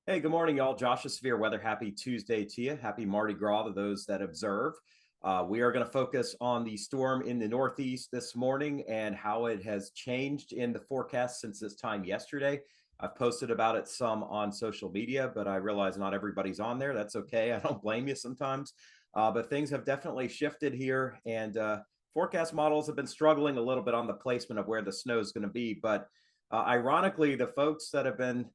Hey, good morning, y'all. Josh is Severe Weather. Happy Tuesday to you. Happy Mardi Gras to those that observe. We are going to focus on the storm in the Northeast this morning and how it has changed in the forecast since this time yesterday. I've posted about it some on social media, but I realize not everybody's on there. That's okay. I don't blame you sometimes. But things have definitely shifted here, and forecast models have been struggling a little bit on the placement of where the snow is going to be. But ironically, the folks that have been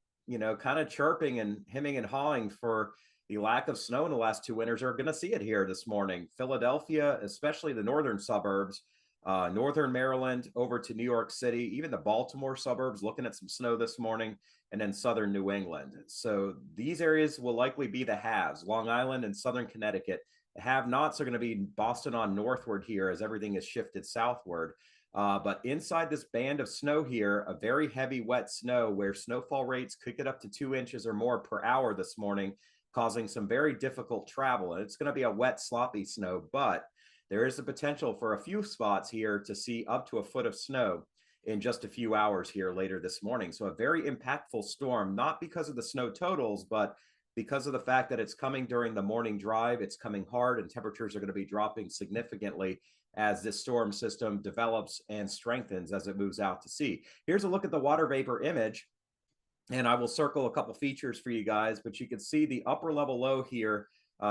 kind of chirping and hemming and hawing for the lack of snow in the last two winters are going to see it here this morning. Philadelphia, especially the northern suburbs, northern Maryland over to New York City, even the Baltimore suburbs looking at some snow this morning, and then southern New England. So these areas will likely be the haves, Long Island and southern Connecticut. The have nots are going to be Boston on northward here as everything is shifted southward. But inside this band of snow here, a very heavy, wet snow where snowfall rates could get up to 2 inches or more per hour this morning, causing some very difficult travel. And it's going to be a wet, sloppy snow, but there is the potential for a few spots here to see up to a foot of snow in just a few hours here later this morning. So a very impactful storm, not because of the snow totals, but because of the fact that it's coming during the morning drive. It's coming hard and temperatures are going to be dropping significantly as this storm system develops and strengthens as it moves out to sea. Here's a look at the water vapor image, and I will circle a couple features for you guys, but you can see the upper level low here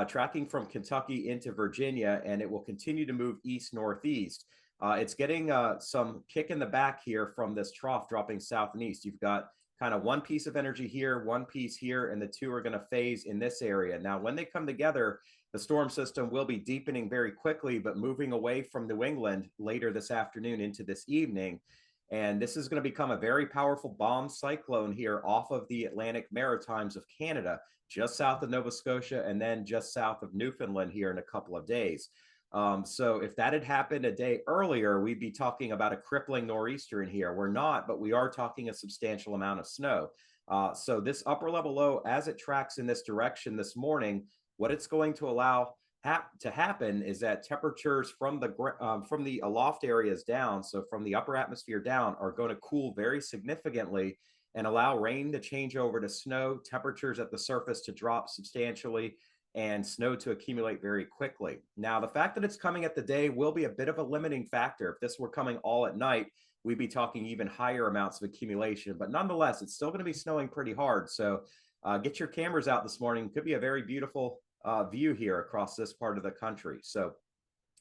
tracking from Kentucky into Virginia, and it will continue to move east northeast. It's getting some kick in the back here from this trough dropping south and east. You've got kind of one piece of energy here, one piece here, and the two are going to phase in this area. Now, when they come together, the storm system will be deepening very quickly, but moving away from New England later this afternoon into this evening. And this is going to become a very powerful bomb cyclone here off of the Atlantic Maritimes of Canada, just south of Nova Scotia, and then just south of Newfoundland here in a couple of days. So if that had happened a day earlier, we'd be talking about a crippling nor'easter in here. We're not, but we are talking a substantial amount of snow. So this upper level low, as it tracks in this direction this morning, what it's going to allow to happen is that temperatures from the aloft areas down, so from the upper atmosphere down, are going to cool very significantly and allow rain to change over to snow, temperatures at the surface to drop substantially, and snow to accumulate very quickly. Now, the fact that it's coming at the day will be a bit of a limiting factor. If this were coming all at night, we'd be talking even higher amounts of accumulation. But nonetheless, it's still going to be snowing pretty hard. So get your cameras out this morning. Could be a very beautiful view here across this part of the country. So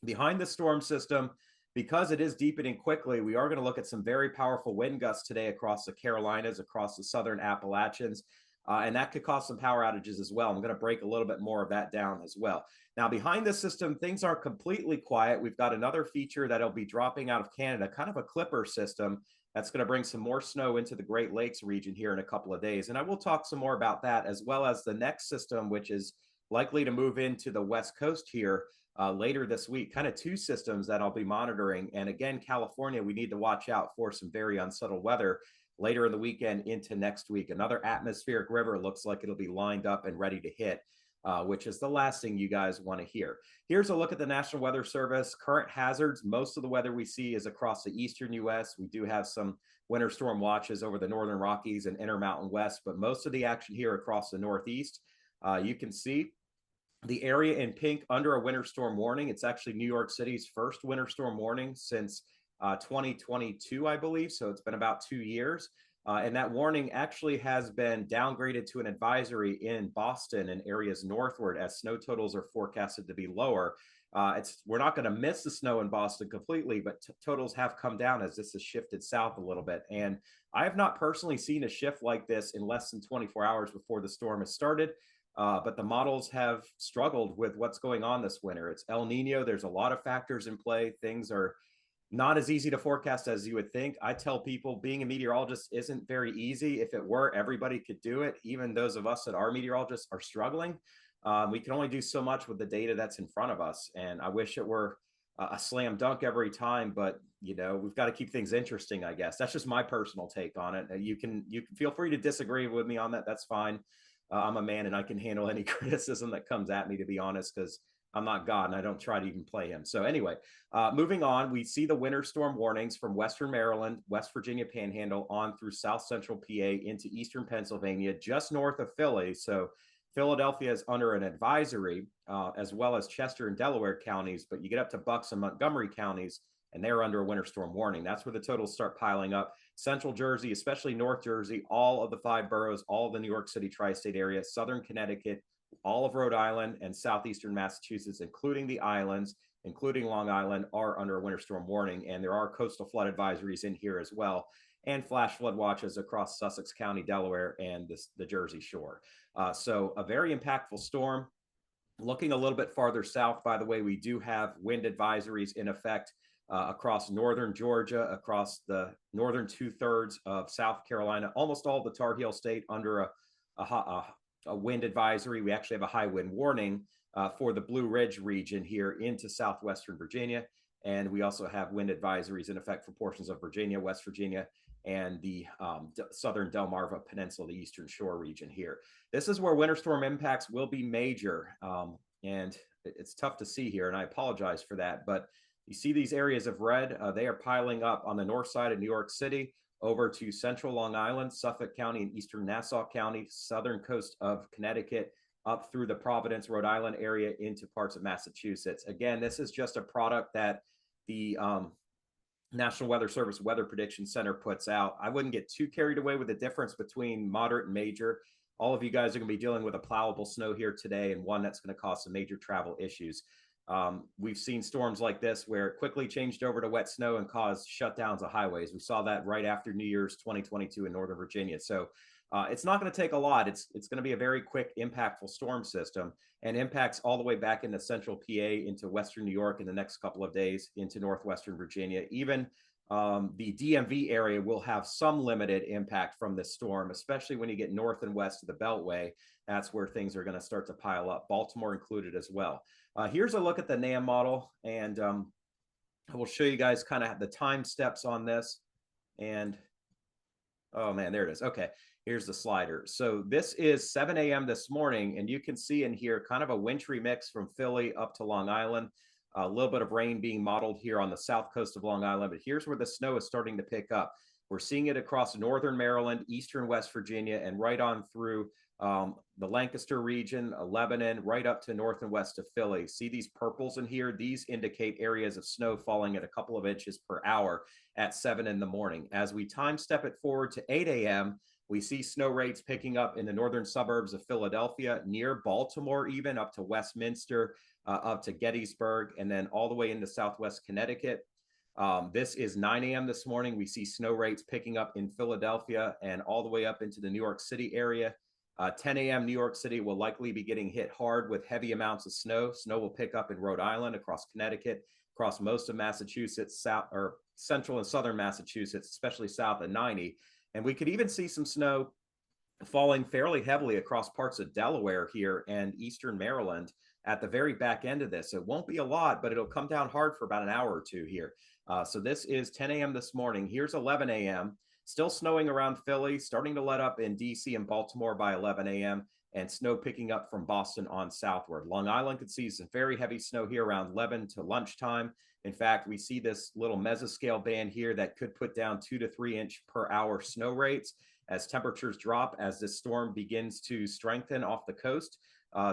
behind the storm system, because it is deepening quickly, we are going to look at some very powerful wind gusts today across the Carolinas, across the southern Appalachians. And that could cause some power outages as well. I'm going to break a little bit more of that down as well. Now, behind this system, things aren't completely quiet. We've got another feature that'll be dropping out of Canada, kind of a clipper system that's going to bring some more snow into the Great Lakes region here in a couple of days. And I will talk some more about that, as well as the next system, which is likely to move into the West Coast here later this week. Kind of two systems that I'll be monitoring. And again, California, we need to watch out for some very unsettled weather later in the weekend into next week. Another atmospheric river looks like it'll be lined up and ready to hit, which is the last thing you guys want to hear. Here's a look at the National Weather Service. Current hazards, most of the weather we see is across the eastern U.S. We do have some winter storm watches over the northern Rockies and Intermountain West, but most of the action here across the Northeast. You can see the area in pink under a winter storm warning. It's actually New York City's first winter storm warning since 2022, I believe. So it's been about 2 years. And that warning actually has been downgraded to an advisory in Boston and areas northward as snow totals are forecasted to be lower. We're not going to miss the snow in Boston completely, but totals have come down as this has shifted south a little bit. And I have not personally seen a shift like this in less than 24 hours before the storm has started. But the models have struggled with what's going on this winter. It's El Nino. There's a lot of factors in play. Things are not as easy to forecast as you would think. I tell people being a meteorologist isn't very easy. If it were, everybody could do it. Even those of us that are meteorologists are struggling. We can only do so much with the data that's in front of us. And I wish it were a slam dunk every time, but we've got to keep things interesting, I guess. That's just my personal take on it. You can feel free to disagree with me on that. That's fine. I'm a man and I can handle any criticism that comes at me, to be honest, because I'm not God, and I don't try to even play him. So anyway, moving on, we see the winter storm warnings from Western Maryland, West Virginia Panhandle on through South Central PA into Eastern Pennsylvania, just north of Philly. So Philadelphia is under an advisory, as well as Chester and Delaware counties, but you get up to Bucks and Montgomery counties, and they're under a winter storm warning. That's where the totals start piling up. Central Jersey, especially North Jersey, all of the 5 boroughs, all of the New York City tri-state area, Southern Connecticut, all of Rhode Island, and Southeastern Massachusetts, including the islands, including Long Island, are under a winter storm warning. And there are coastal flood advisories in here as well, and flash flood watches across Sussex County, Delaware, and the Jersey Shore. So a very impactful storm. Looking a little bit farther south, by the way, we do have wind advisories in effect across northern Georgia, across the northern 2/3 of South Carolina, almost all the Tar Heel State under a wind advisory. We actually have a high wind warning for the Blue Ridge region here into southwestern Virginia. And we also have wind advisories in effect for portions of Virginia, West Virginia, and the southern Delmarva Peninsula, the Eastern Shore region here. This is where winter storm impacts will be major. And it's tough to see here, and I apologize for that. But you see these areas of red, they are piling up on the north side of New York City, over to central Long Island, Suffolk County, and eastern Nassau County, southern coast of Connecticut, up through the Providence, Rhode Island area into parts of Massachusetts. Again, this is just a product that the National Weather Service Weather Prediction Center puts out. I wouldn't get too carried away with the difference between moderate and major. All of you guys are going to be dealing with a plowable snow here today, and one that's going to cause some major travel issues. We've seen storms like this where it quickly changed over to wet snow and caused shutdowns of highways. We saw that right after New Year's 2022 in Northern Virginia. So it's not going to take a lot. It's going to be a very quick, impactful storm system, and impacts all the way back into central PA, into Western New York in the next couple of days, into Northwestern Virginia. Even the DMV area will have some limited impact from this storm, especially when you get north and west of the Beltway. That's where things are going to start to pile up, Baltimore included as well. Here's a look at the NAM model, and I will show you guys kind of the time steps on this. And oh man, there it is. Okay, here's the slider. So this is 7 a.m. this morning, and you can see in here kind of a wintry mix from Philly up to Long Island. A little bit of rain being modeled here on the south coast of Long Island, but here's where the snow is starting to pick up. We're seeing it across northern Maryland, eastern West Virginia, and right on through the Lancaster region, Lebanon, right up to north and west of Philly. See these purples in here? These indicate areas of snow falling at a couple of inches per hour at 7 in the morning. As we time step it forward to 8 a.m., we see snow rates picking up in the northern suburbs of Philadelphia, near Baltimore, even up to Westminster, up to Gettysburg, and then all the way into southwest Connecticut. This is 9 a.m. this morning. We see snow rates picking up in Philadelphia and all the way up into the New York City area. 10 a.m. New York City will likely be getting hit hard with heavy amounts of snow. Snow will pick up in Rhode Island, across Connecticut, across most of Massachusetts, south or central and southern Massachusetts, especially south of 90. And we could even see some snow falling fairly heavily across parts of Delaware here and eastern Maryland at the very back end of this. It won't be a lot, but it'll come down hard for about an hour or two here. So this is 10 a.m. this morning. Here's 11 a.m. Still snowing around Philly, starting to let up in DC and Baltimore by 11 a.m., and snow picking up from Boston on southward. Long Island could see some very heavy snow here around 11 to lunchtime. In fact, we see this little mesoscale band here that could put down 2 to 3 inch per hour snow rates as temperatures drop, as this storm begins to strengthen off the coast.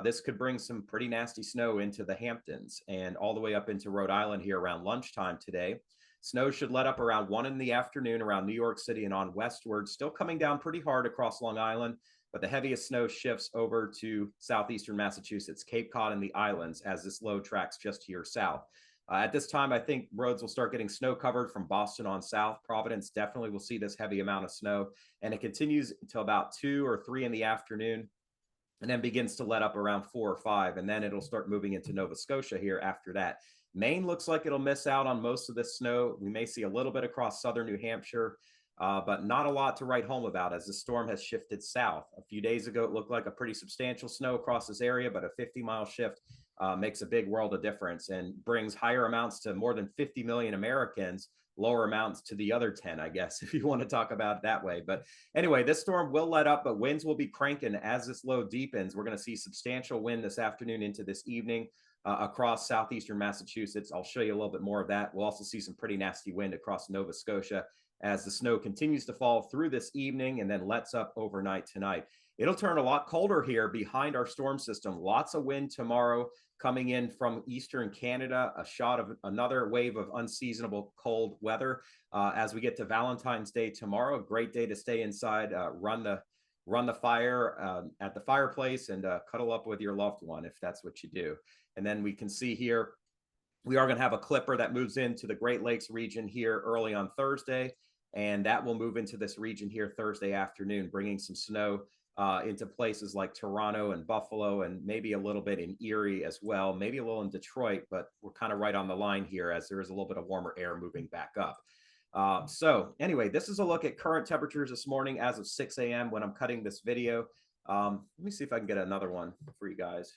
This could bring some pretty nasty snow into the Hamptons and all the way up into Rhode Island here around lunchtime today. Snow should let up around 1 in the afternoon around New York City and on westward, still coming down pretty hard across Long Island, but the heaviest snow shifts over to southeastern Massachusetts, Cape Cod, and the islands as this low tracks just here south. At this time, I think roads will start getting snow covered from Boston on south. Providence definitely will see this heavy amount of snow, and it continues until about 2 or 3 in the afternoon, and then begins to let up around 4 or 5, and then it'll start moving into Nova Scotia here after that. Maine looks like it'll miss out on most of this snow. We may see a little bit across southern New Hampshire, but not a lot to write home about as the storm has shifted south. A few days ago, it looked like a pretty substantial snow across this area, but a 50-mile shift makes a big world of difference and brings higher amounts to more than 50 million Americans, lower amounts to the other 10, I guess, if you want to talk about it that way. But anyway, this storm will let up, but winds will be cranking as this low deepens. We're going to see substantial wind this afternoon into this evening. across southeastern Massachusetts. I'll show you a little bit more of that. We'll also see some pretty nasty wind across Nova Scotia as the snow continues to fall through this evening and then lets up overnight tonight. It'll turn a lot colder here behind our storm system. Lots of wind tomorrow coming in from eastern Canada, a shot of another wave of unseasonable cold weather. As we get to Valentine's Day tomorrow, great day to stay inside, run the fire at the fireplace and cuddle up with your loved one if that's what you do. And then we can see here, we are going to have a clipper that moves into the Great Lakes region here early on Thursday, and that will move into this region here Thursday afternoon, bringing some snow into places like Toronto and Buffalo, and maybe a little bit in Erie as well, maybe a little in Detroit, but we're kind of right on the line here as there is a little bit of warmer air moving back up. So anyway, this is a look at current temperatures this morning as of 6 a.m. when I'm cutting this video. Let me see if I can get another one for you guys.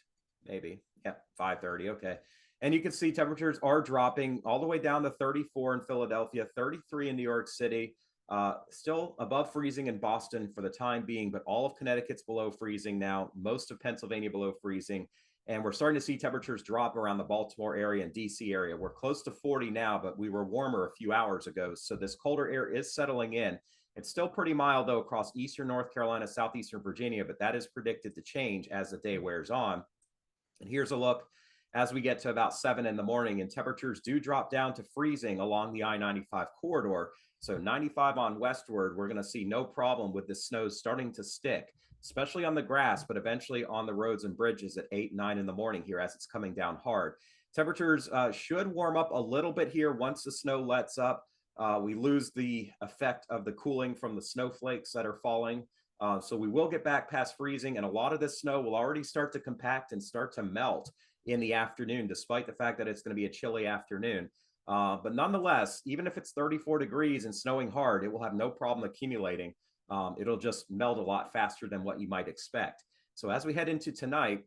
Maybe. Yeah, 5:30. Okay. And you can see temperatures are dropping all the way down to 34 in Philadelphia, 33 in New York City, still above freezing in Boston for the time being, but all of Connecticut's below freezing now, most of Pennsylvania below freezing. And we're starting to see temperatures drop around the Baltimore area and DC area. We're close to 40 now, but we were warmer a few hours ago. So this colder air is settling in. It's still pretty mild, though, across eastern North Carolina, southeastern Virginia, but that is predicted to change as the day wears on. And here's a look as we get to about 7 in the morning, and temperatures do drop down to freezing along the I-95 corridor. So 95 on westward, we're going to see no problem with the snow starting to stick, especially on the grass, but eventually on the roads and bridges at 8, 9 in the morning here as it's coming down hard. Temperatures should warm up a little bit here once the snow lets up. We lose the effect of the cooling from the snowflakes that are falling. So we will get back past freezing, and a lot of this snow will already start to compact and start to melt in the afternoon, despite the fact that it's going to be a chilly afternoon. But nonetheless, even if it's 34 degrees and snowing hard, it will have no problem accumulating. It'll just melt a lot faster than what you might expect. So as we head into tonight,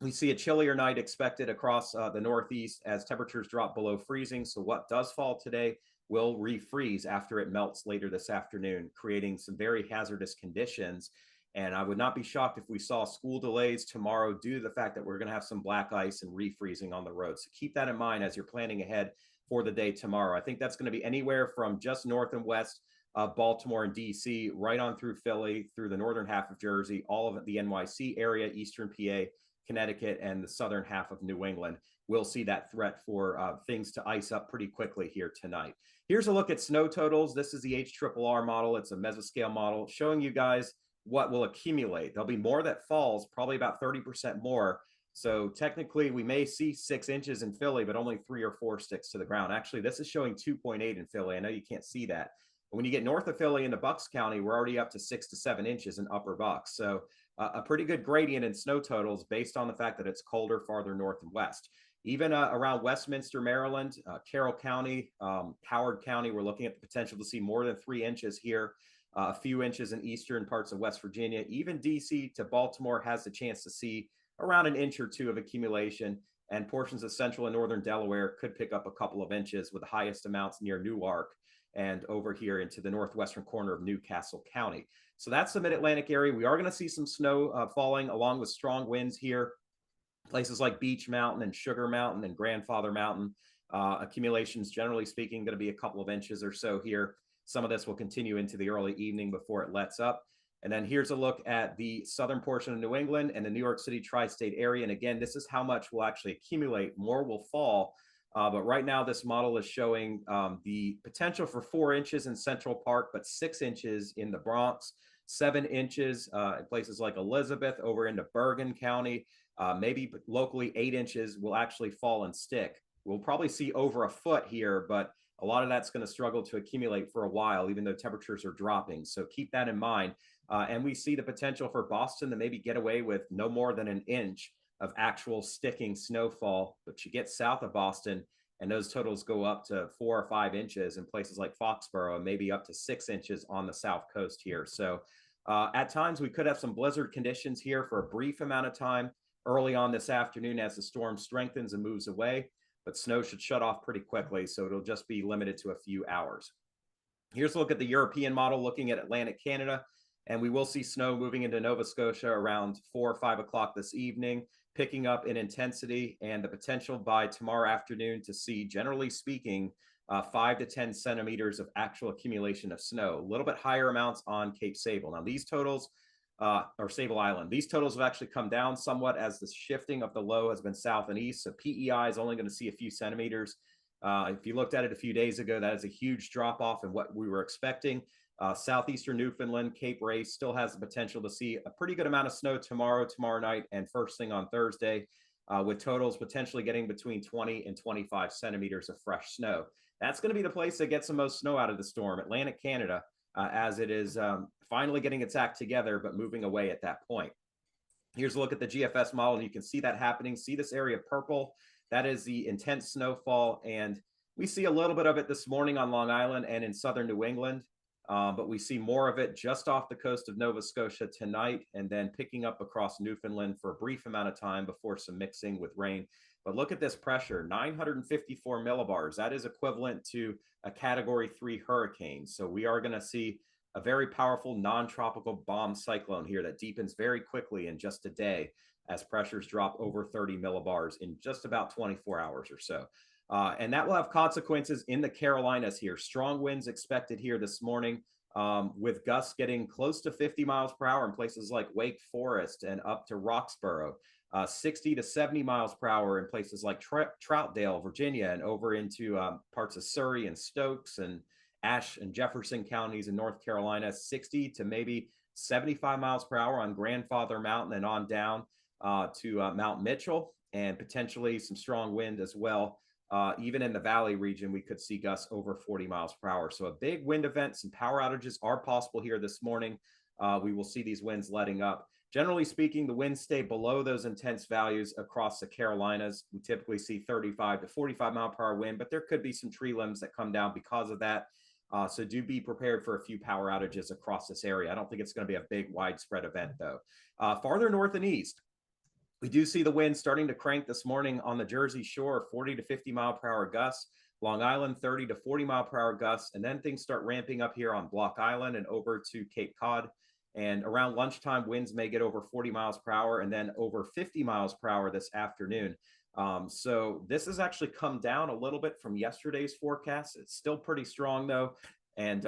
we see a chillier night expected across the Northeast as temperatures drop below freezing. So what does fall today will refreeze after it melts later this afternoon, creating some very hazardous conditions. And I would not be shocked if we saw school delays tomorrow due to the fact that we're going to have some black ice and refreezing on the road. So keep that in mind as you're planning ahead for the day tomorrow. I think that's going to be anywhere from just north and west of Baltimore and DC, right on through Philly, through the northern half of Jersey, all of the NYC area, eastern PA, Connecticut, and the southern half of New England. We'll see that threat for things to ice up pretty quickly here tonight. Here's a look at snow totals. This is the HRRR model. It's a mesoscale model showing you guys what will accumulate. There'll be more that falls, probably about 30% more. So technically, we may see 6 inches in Philly, but only 3 or 4 sticks to the ground. Actually, this is showing 2.8 in Philly. I know you can't see that. But when you get north of Philly into Bucks County, we're already up to 6 to 7 inches in upper Bucks. So a pretty good gradient in snow totals based on the fact that it's colder farther north and west. Even around Westminster, Maryland, Carroll County, Howard County, we're looking at the potential to see more than 3 inches here, a few inches in eastern parts of West Virginia. Even DC to Baltimore has the chance to see around an inch or 2 of accumulation, and portions of central and northern Delaware could pick up a couple of inches, with the highest amounts near Newark and over here into the northwestern corner of Newcastle County. So that's the mid-Atlantic area. We are going to see some snow falling along with strong winds here. Places like Beech Mountain and Sugar Mountain and Grandfather Mountain. Accumulations, generally speaking, going to be a couple of inches or so here. Some of this will continue into the early evening before it lets up. And then here's a look at the southern portion of New England and the New York City tri-state area. And again, this is how much will actually accumulate. More will fall. But right now, this model is showing the potential for 4 inches in Central Park, but 6 inches in the Bronx, 7 inches in places like Elizabeth over into Bergen County. Maybe locally 8 inches will actually fall and stick. We'll probably see over a foot here, but a lot of that's going to struggle to accumulate for a while, even though temperatures are dropping. So keep that in mind. And we see the potential for Boston to maybe get away with no more than an inch of actual sticking snowfall. But you get south of Boston, and those totals go up to 4 or 5 inches in places like Foxborough, maybe up to 6 inches on the south coast here. So at times, we could have some blizzard conditions here for a brief amount of time early on this afternoon as the storm strengthens and moves away, but snow should shut off pretty quickly, so it'll just be limited to a few hours. Here's a look at the European model looking at Atlantic Canada. And we will see snow moving into Nova Scotia around 4 or 5 o'clock this evening, picking up in intensity, and the potential by tomorrow afternoon to see, generally speaking, 5 to 10 centimeters of actual accumulation of snow, a little bit higher amounts on Cape Sable. Now, these totals, or Sable Island, these totals have actually come down somewhat as the shifting of the low has been south and east. So PEI is only going to see a few centimeters. If you looked at it a few days ago, that is a huge drop off in what we were expecting. Southeastern Newfoundland, Cape Ray still has the potential to see a pretty good amount of snow tomorrow night, and first thing on Thursday, with totals potentially getting between 20 and 25 centimeters of fresh snow. That's going to be the place that gets the most snow out of the storm, Atlantic Canada, as it is finally getting its act together, but moving away at that point. Here's a look at the GFS model, and you can see that happening. See this area of purple? That is the intense snowfall, and we see a little bit of it this morning on Long Island and in southern New England. But we see more of it just off the coast of Nova Scotia tonight, and then picking up across Newfoundland for a brief amount of time before some mixing with rain. But look at this pressure, 954 millibars. That is equivalent to a Category 3 hurricane. So we are going to see a very powerful non-tropical bomb cyclone here that deepens very quickly in just a day as pressures drop over 30 millibars in just about 24 hours or so. And that will have consequences in the Carolinas here. Strong winds expected here this morning, with gusts getting close to 50 miles per hour in places like Wake Forest and up to Roxborough, 60 to 70 miles per hour in places like Troutdale, Virginia, and over into parts of Surrey and Stokes and Ashe and Jefferson counties in North Carolina, 60 to maybe 75 miles per hour on Grandfather Mountain and on down to Mount Mitchell, and potentially some strong wind as well. Even in the valley region, we could see gusts over 40 miles per hour. So a big wind event, some power outages are possible here this morning. We will see these winds letting up. Generally speaking, the winds stay below those intense values across the Carolinas. We typically see 35 to 45 mile per hour wind, but there could be some tree limbs that come down because of that. So do be prepared for a few power outages across this area. I don't think it's going to be a big widespread event though. Farther north and east, we do see the wind starting to crank this morning on the Jersey Shore, 40 to 50 mile per hour gusts. Long Island, 30 to 40 mile per hour gusts. And then things start ramping up here on Block Island and over to Cape Cod. And around lunchtime, winds may get over 40 miles per hour and then over 50 miles per hour this afternoon. So this has actually come down a little bit from yesterday's forecast. It's still pretty strong though. And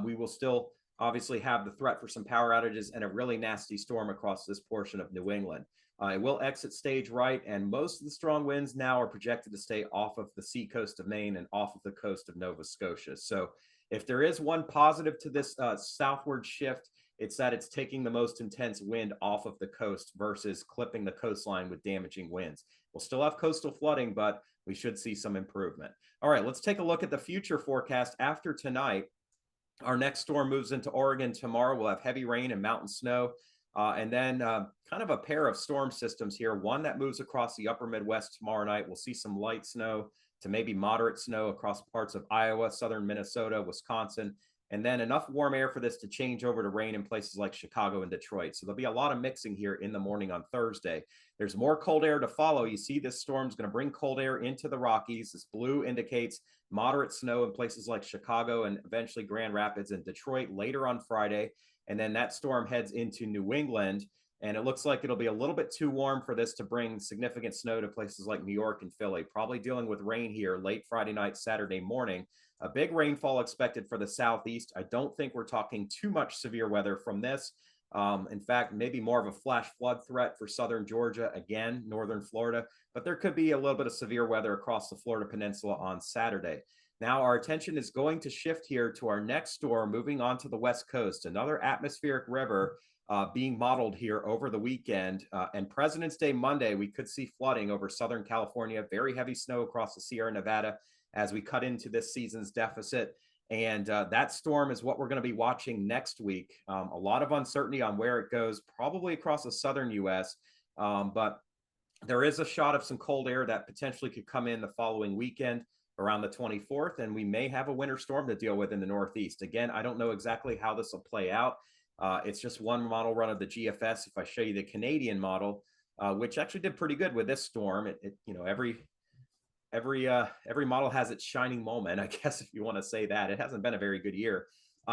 we will still obviously have the threat for some power outages and a really nasty storm across this portion of New England. It will exit stage right, and most of the strong winds now are projected to stay off of the seacoast of Maine and off of the coast of Nova Scotia. So if there is one positive to this southward shift, it's that it's taking the most intense wind off of the coast versus clipping the coastline with damaging winds. We'll still have coastal flooding, but we should see some improvement. All right, let's take a look at the future forecast after tonight. Our next storm moves into Oregon tomorrow. We'll have heavy rain and mountain snow. And then kind of a pair of storm systems here. One that moves across the upper Midwest tomorrow night. We'll see some light snow to maybe moderate snow across parts of Iowa, southern Minnesota, Wisconsin, and then enough warm air for this to change over to rain in places like Chicago and Detroit. So there'll be a lot of mixing here in the morning on Thursday. There's more cold air to follow. You see this storm's going to bring cold air into the Rockies. This blue indicates moderate snow in places like Chicago and eventually Grand Rapids and Detroit later on Friday. And then that storm heads into New England, and it looks like it'll be a little bit too warm for this to bring significant snow to places like New York and Philly. Probably dealing with rain here late Friday night, Saturday morning. A big rainfall expected for the southeast. I don't think we're talking too much severe weather from this. In fact, maybe more of a flash flood threat for southern Georgia, again, northern Florida, but there could be a little bit of severe weather across the Florida Peninsula on Saturday. Now our attention is going to shift here to our next storm moving on to the West Coast, another atmospheric river being modeled here over the weekend. And President's Day Monday, we could see flooding over Southern California, very heavy snow across the Sierra Nevada as we cut into this season's deficit. And that storm is what we're going to be watching next week. A lot of uncertainty on where it goes, probably across the southern U.S., but there is a shot of some cold air that potentially could come in the following weekend around the 24th, and we may have a winter storm to deal with in the Northeast. Again, I don't know exactly how this will play out. It's just one model run of the GFS. If I show you the Canadian model, which actually did pretty good with this storm, every model has its shining moment, I guess, if you want to say that. It hasn't been a very good year.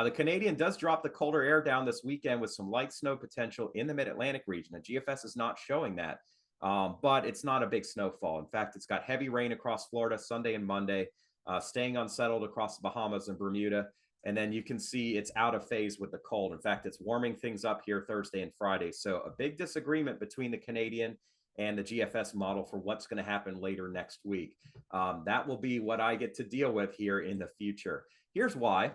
The Canadian does drop the colder air down this weekend with some light snow potential in the mid-Atlantic region. The GFS is not showing that, but it's not a big snowfall. In fact, it's got heavy rain across Florida Sunday and Monday, staying unsettled across the Bahamas and Bermuda. And then you can see it's out of phase with the cold. In fact, it's warming things up here Thursday and Friday. So a big disagreement between the Canadian and the GFS model for what's going to happen later next week. That will be what I get to deal with here in the future. Here's why.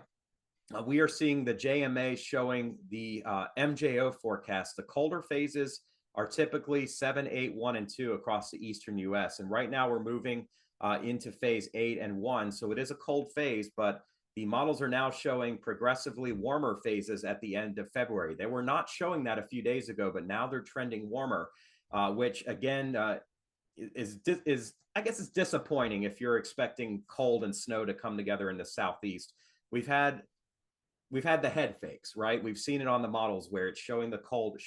We are seeing the JMA showing the MJO forecast. The colder phases are typically 7, 8, 1, and 2 across the eastern US. And right now we're moving into phase 8 and 1. So it is a cold phase, but the models are now showing progressively warmer phases at the end of February. They were not showing that a few days ago, but now they're trending warmer, which again is I guess it's disappointing if you're expecting cold and snow to come together in the southeast. We've had the head fakes, right? We've seen it on the models where it's showing the cold,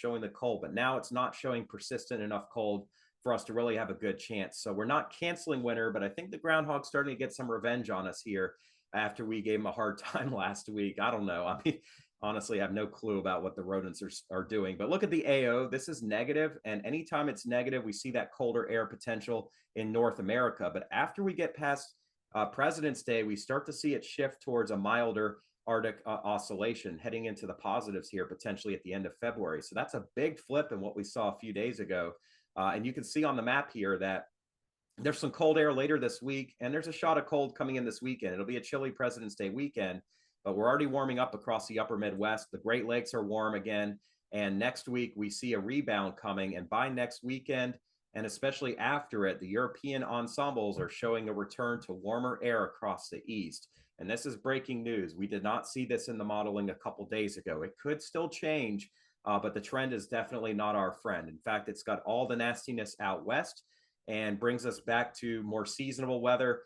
but now it's not showing persistent enough cold for us to really have a good chance. So we're not canceling winter, but I think the groundhog's starting to get some revenge on us here after we gave him a hard time last week. I don't know. I mean, honestly, I have no clue about what the rodents are doing. But look at the AO. This is negative, and anytime it's negative, we see that colder air potential in North America. But after we get past President's Day, we start to see it shift towards a milder Arctic oscillation, heading into the positives here potentially at the end of February. So that's a big flip in what we saw a few days ago. And you can see on the map here that there's some cold air later this week, and there's a shot of cold coming in this weekend. It'll be a chilly President's Day weekend, but we're already warming up across the upper Midwest. The Great Lakes are warm again, and next week we see a rebound coming. And by next weekend, and especially after it, the European ensembles are showing a return to warmer air across the east. And this is breaking news. We did not see this in the modeling a couple days ago. It could still change, but the trend is definitely not our friend. In fact, it's got all the nastiness out west and brings us back to more seasonable weather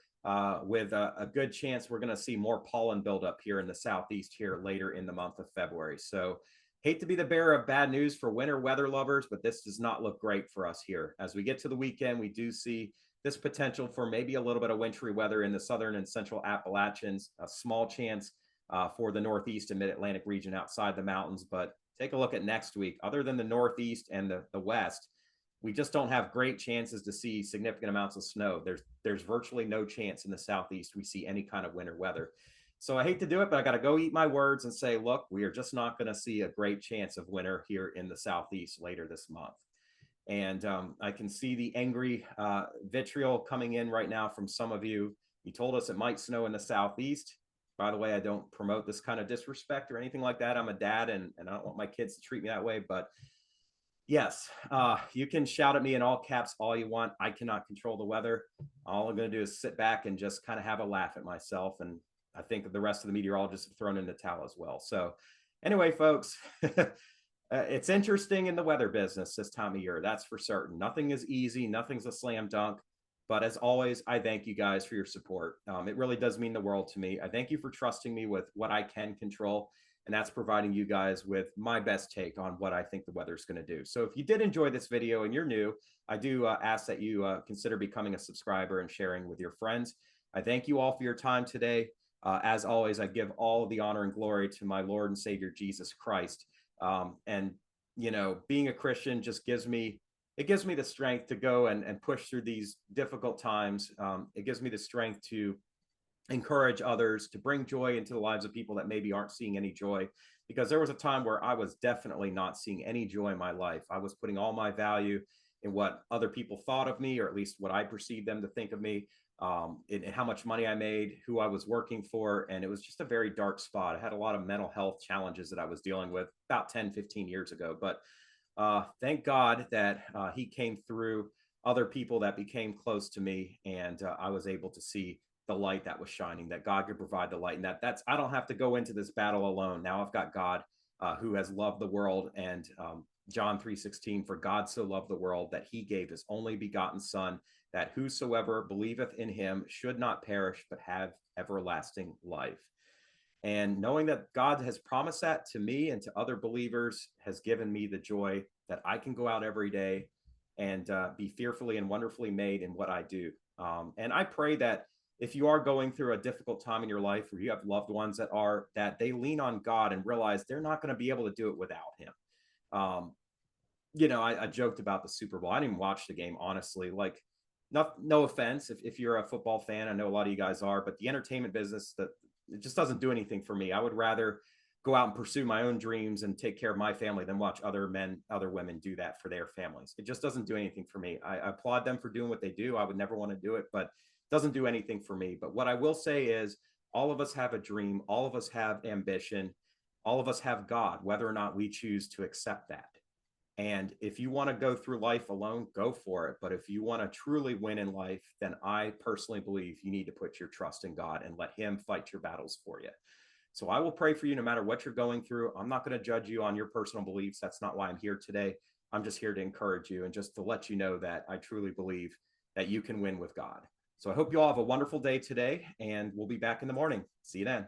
with a good chance we're going to see more pollen buildup here in the southeast here later in the month of February. So hate to be the bearer of bad news for winter weather lovers, but this does not look great for us here. As we get to the weekend, we do see this potential for maybe a little bit of wintry weather in the southern and central Appalachians, a small chance for the Northeast and Mid-Atlantic region outside the mountains. But take a look at next week. Other than the Northeast and the West, we just don't have great chances to see significant amounts of snow. There's virtually no chance in the Southeast we see any kind of winter weather. So I hate to do it, but I got to go eat my words and say, look, we are just not going to see a great chance of winter here in the Southeast later this month. And I can see the angry vitriol coming in right now from some of you. You told us it might snow in the Southeast. By the way, I don't promote this kind of disrespect or anything like that. I'm a dad, and I don't want my kids to treat me that way. But yes, you can shout at me in all caps all you want. I cannot control the weather. All I'm going to do is sit back and just kind of have a laugh at myself. And I think the rest of the meteorologists have thrown in the towel as well. So anyway, folks, it's interesting in the weather business this time of year. That's for certain. Nothing is easy. Nothing's a slam dunk. But as always, I thank you guys for your support. It really does mean the world to me. I thank you for trusting me with what I can control. And that's providing you guys with my best take on what I think the weather is going to do. So if you did enjoy this video and you're new, I do ask that you consider becoming a subscriber and sharing with your friends. I thank you all for your time today. As always, I give all of the honor and glory to my Lord and Savior, Jesus Christ. And, you know, being a Christian just gives me the strength to go and push through these difficult times. It gives me the strength to encourage others, to bring joy into the lives of people that maybe aren't seeing any joy, because there was a time where I was definitely not seeing any joy in my life. I was putting all my value in what other people thought of me, or at least what I perceived them to think of me, in how much money I made, who I was working for. And it was just a very dark spot. I had a lot of mental health challenges that I was dealing with about 10, 15 years ago. But thank God that he came through other people that became close to me, and I was able to see the light that was shining, that God could provide the light. And that's I don't have to go into this battle alone. Now I've got God who has loved the world. And John 3:16, for God so loved the world that he gave his only begotten son, that whosoever believeth in him should not perish, but have everlasting life. And knowing that God has promised that to me and to other believers has given me the joy that I can go out every day and be fearfully and wonderfully made in what I do. And I pray that if you are going through a difficult time in your life, or you have loved ones that they lean on God and realize they're not going to be able to do it without him. um, I joked about the Super Bowl. I didn't even watch the game, honestly. Like, no offense if you're a football fan. I know a lot of you guys are, but the entertainment business, that it just doesn't do anything for me. I would rather go out and pursue my own dreams and take care of my family than watch other men, other women do that for their families. It just doesn't do anything for me. I applaud them for doing what they do. I would never want to do it, but it doesn't do anything for me. But what I will say is, all of us have a dream. All of us have ambition. All of us have God, whether or not we choose to accept that. And if you want to go through life alone, go for it. But if you want to truly win in life, then I personally believe you need to put your trust in God and let him fight your battles for you. So I will pray for you no matter what you're going through. I'm not going to judge you on your personal beliefs. That's not why I'm here today. I'm just here to encourage you and just to let you know that I truly believe that you can win with God. So I hope you all have a wonderful day today, and we'll be back in the morning. See you then.